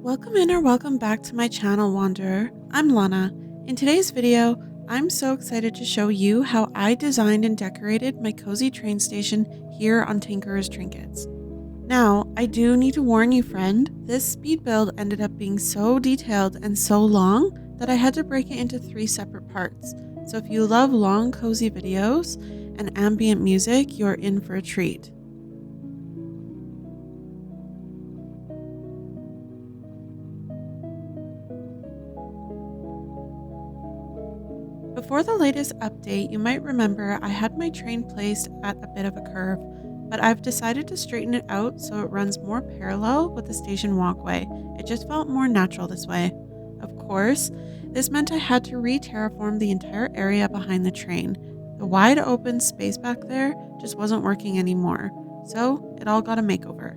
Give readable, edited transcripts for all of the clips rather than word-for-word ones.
Welcome in or welcome back to my channel, Wanderer. I'm Lana. In today's video, I'm so excited to show you how I designed and decorated my cozy train station here on Tinker's Trinkets. Now, I do need to warn you, friend, this speed build ended up being so detailed and so long that I had to break it into 3 separate parts. So if you love long, cozy videos and ambient music, you're in for a treat. Before the latest update, you might remember I had my train placed at a bit of a curve, but I've decided to straighten it out so it runs more parallel with the station walkway. It just felt more natural this way. Of course, this meant I had to re-terraform the entire area behind the train. The wide open space back there just wasn't working anymore, so it all got a makeover.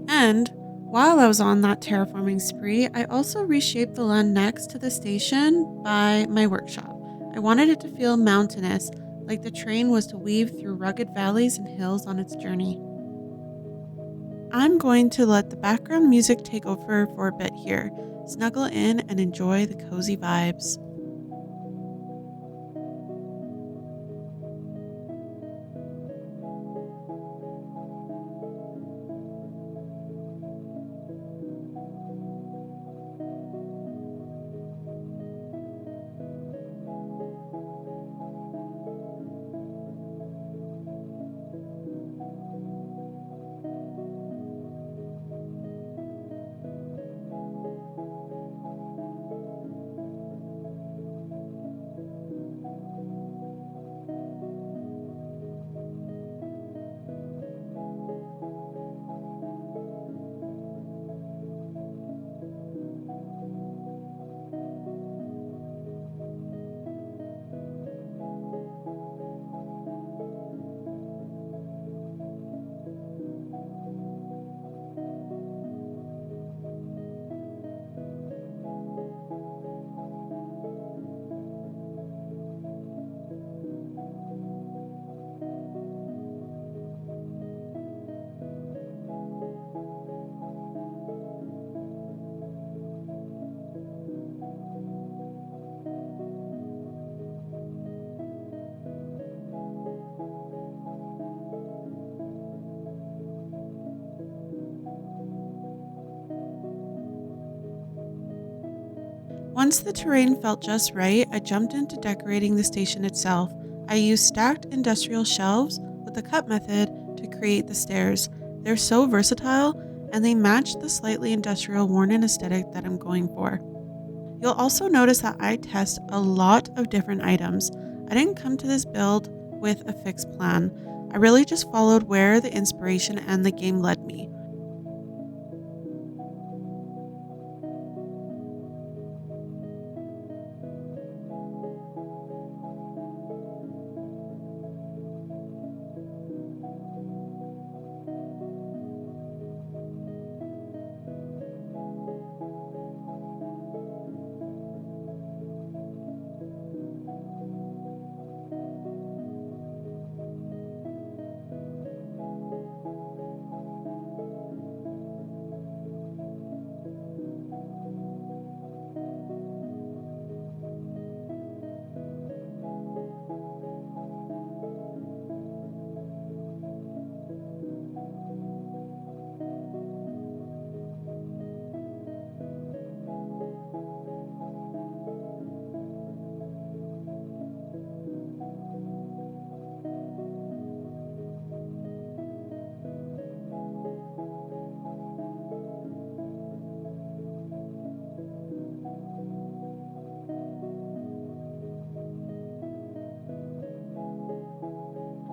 And while I was on that terraforming spree, I also reshaped the land next to the station by my workshop. I wanted it to feel mountainous, like the train was to weave through rugged valleys and hills on its journey. I'm going to let the background music take over for a bit here. Snuggle in and enjoy the cozy vibes. Once the terrain felt just right, I jumped into decorating the station itself. I used stacked industrial shelves with the cut method to create the stairs. They're so versatile and they match the slightly industrial worn-in aesthetic that I'm going for. You'll also notice that I test a lot of different items. I didn't come to this build with a fixed plan. I really just followed where the inspiration and the game led me.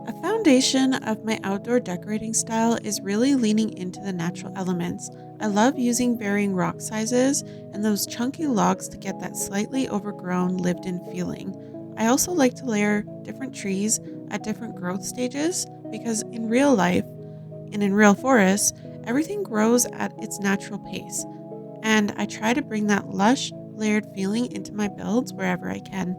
A foundation of my outdoor decorating style is really leaning into the natural elements. I love using varying rock sizes and those chunky logs to get that slightly overgrown, lived in feeling. I also like to layer different trees at different growth stages because in real life and in real forests, everything grows at its natural pace. And I try to bring that lush, layered feeling into my builds wherever I can.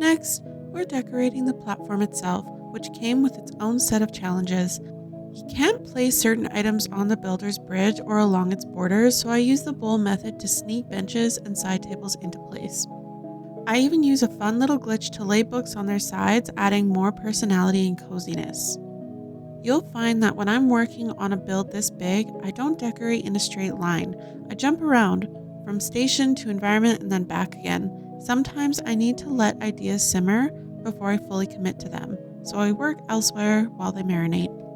Next, we're decorating the platform itself, which came with its own set of challenges. You can't place certain items on the builder's bridge or along its borders, so I use the bowl method to sneak benches and side tables into place. I even use a fun little glitch to lay books on their sides, adding more personality and coziness. You'll find that when I'm working on a build this big, I don't decorate in a straight line. I jump around from station to environment and then back again. Sometimes I need to let ideas simmer before I fully commit to them, so I work elsewhere while they marinate.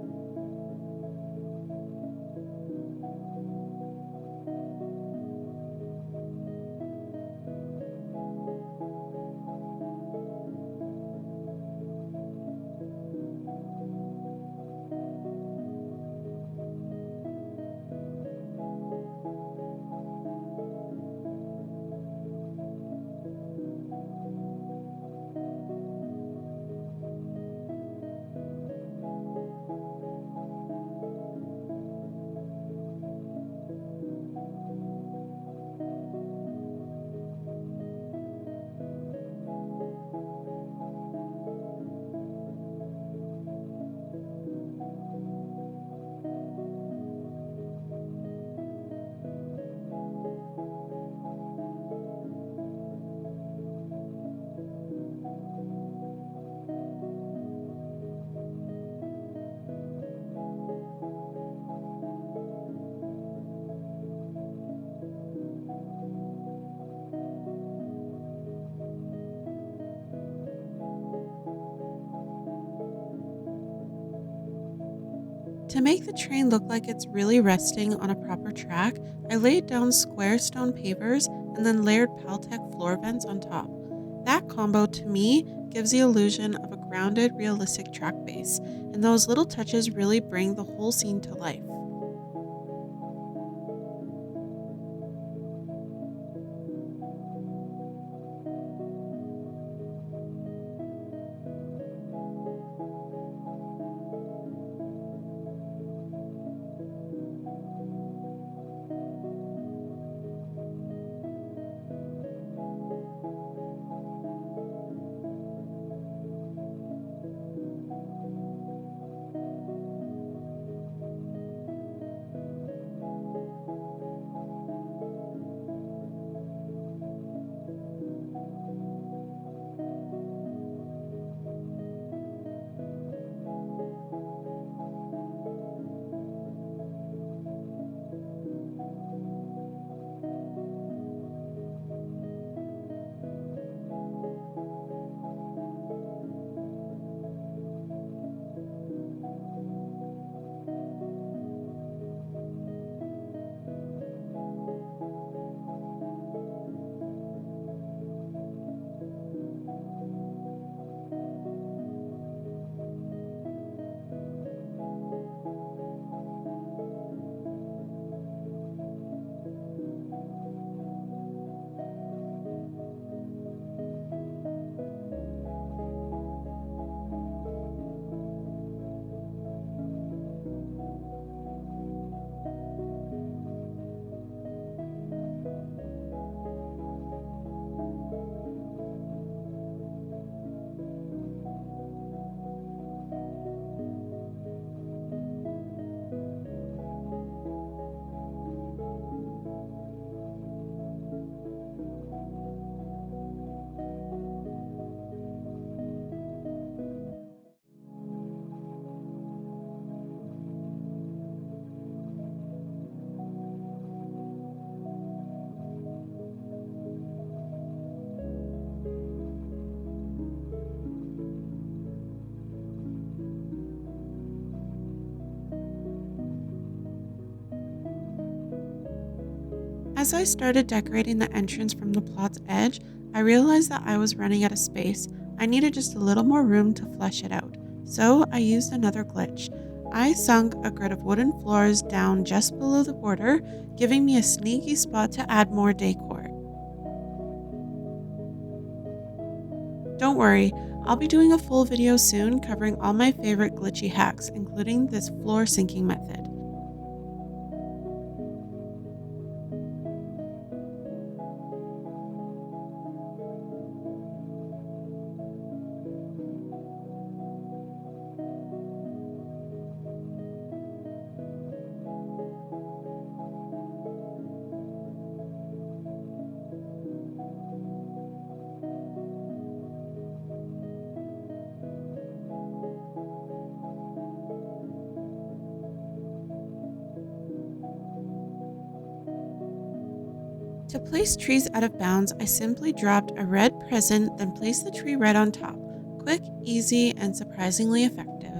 To make the train look like it's really resting on a proper track, I laid down square stone pavers and then layered Paltec floor vents on top. That combo to me gives the illusion of a grounded, realistic track base, and those little touches really bring the whole scene to life. As I started decorating the entrance from the plot's edge, I realized that I was running out of space. I needed just a little more room to flesh it out. So I used another glitch. I sunk a grid of wooden floors down just below the border, giving me a sneaky spot to add more decor. Don't worry, I'll be doing a full video soon covering all my favorite glitchy hacks, including this floor sinking method. To place trees out of bounds, I simply dropped a red present, then placed the tree right on top. Quick, easy, and surprisingly effective.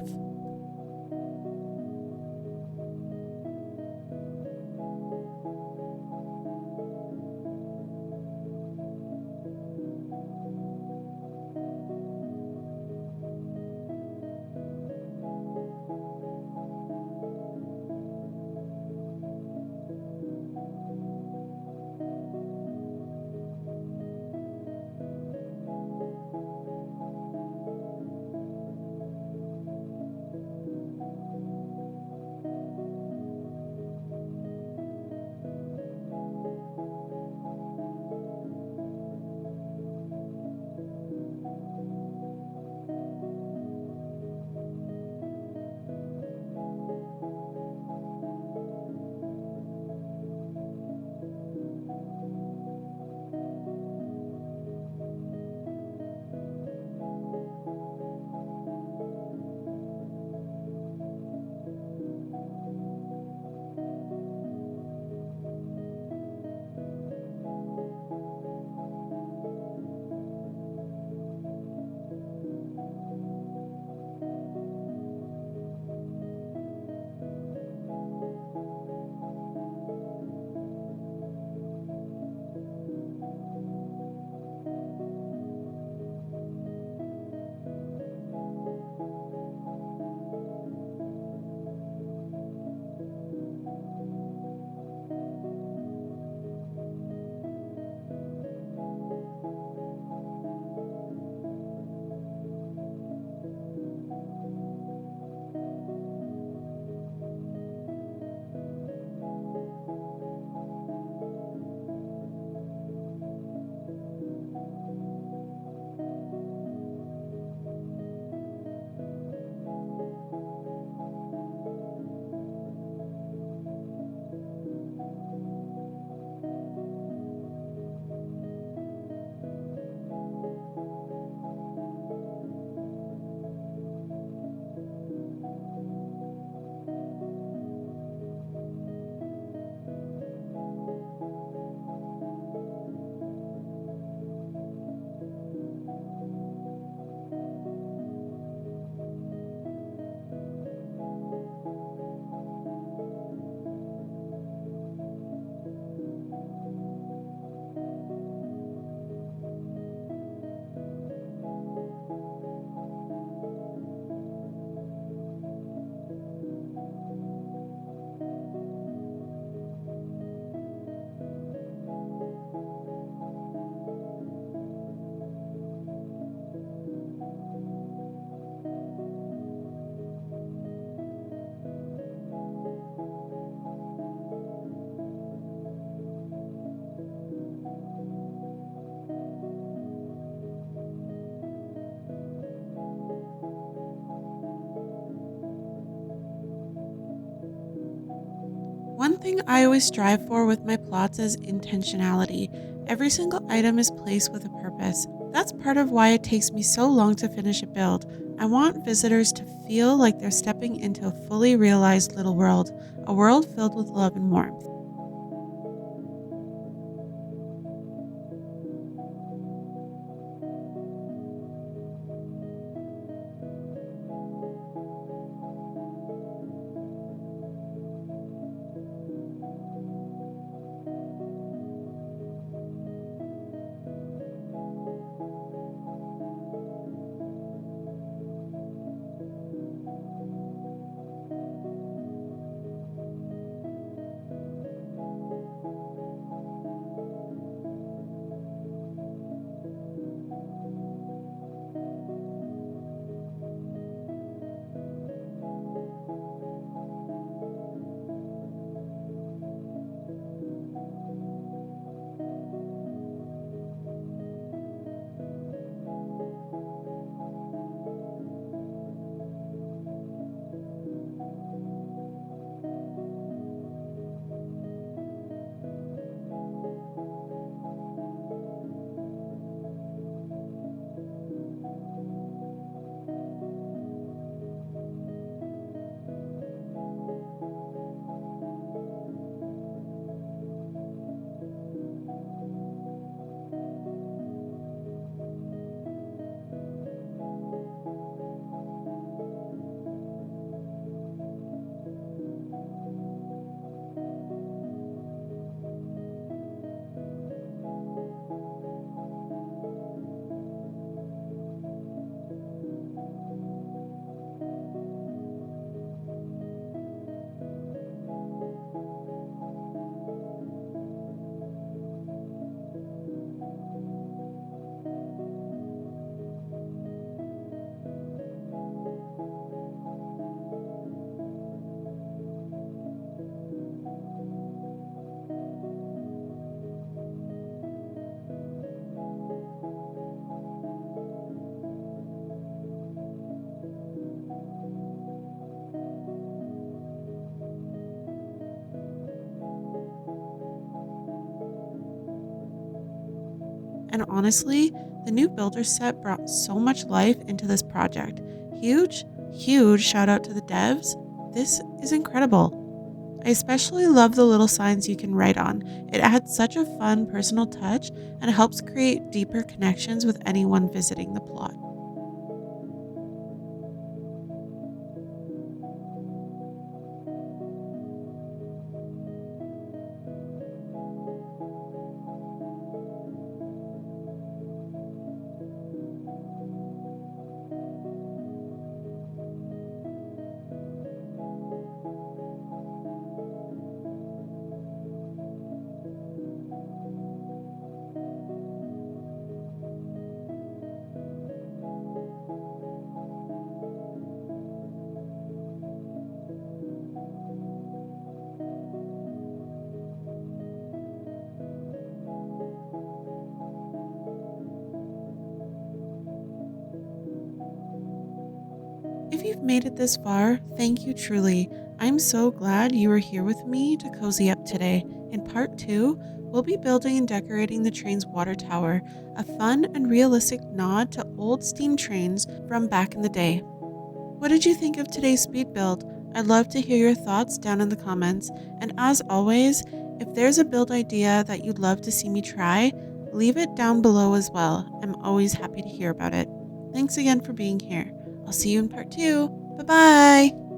One thing I always strive for with my plots is intentionality. Every single item is placed with a purpose. That's part of why it takes me so long to finish a build. I want visitors to feel like they're stepping into a fully realized little world, a world filled with love and warmth. And honestly, the new builder set brought so much life into this project. Huge, huge shout out to the devs. This is incredible. I especially love the little signs you can write on. It adds such a fun personal touch and helps create deeper connections with anyone visiting the plot. If you've made it this far, thank you truly. I'm so glad you were here with me to cozy up today. In part 2, we'll be building and decorating the train's water tower, a fun and realistic nod to old steam trains from back in the day. What did you think of today's speed build? I'd love to hear your thoughts down in the comments. And as always, if there's a build idea that you'd love to see me try, leave it down below as well. I'm always happy to hear about it. Thanks again for being here. I'll see you in part 2. Bye bye!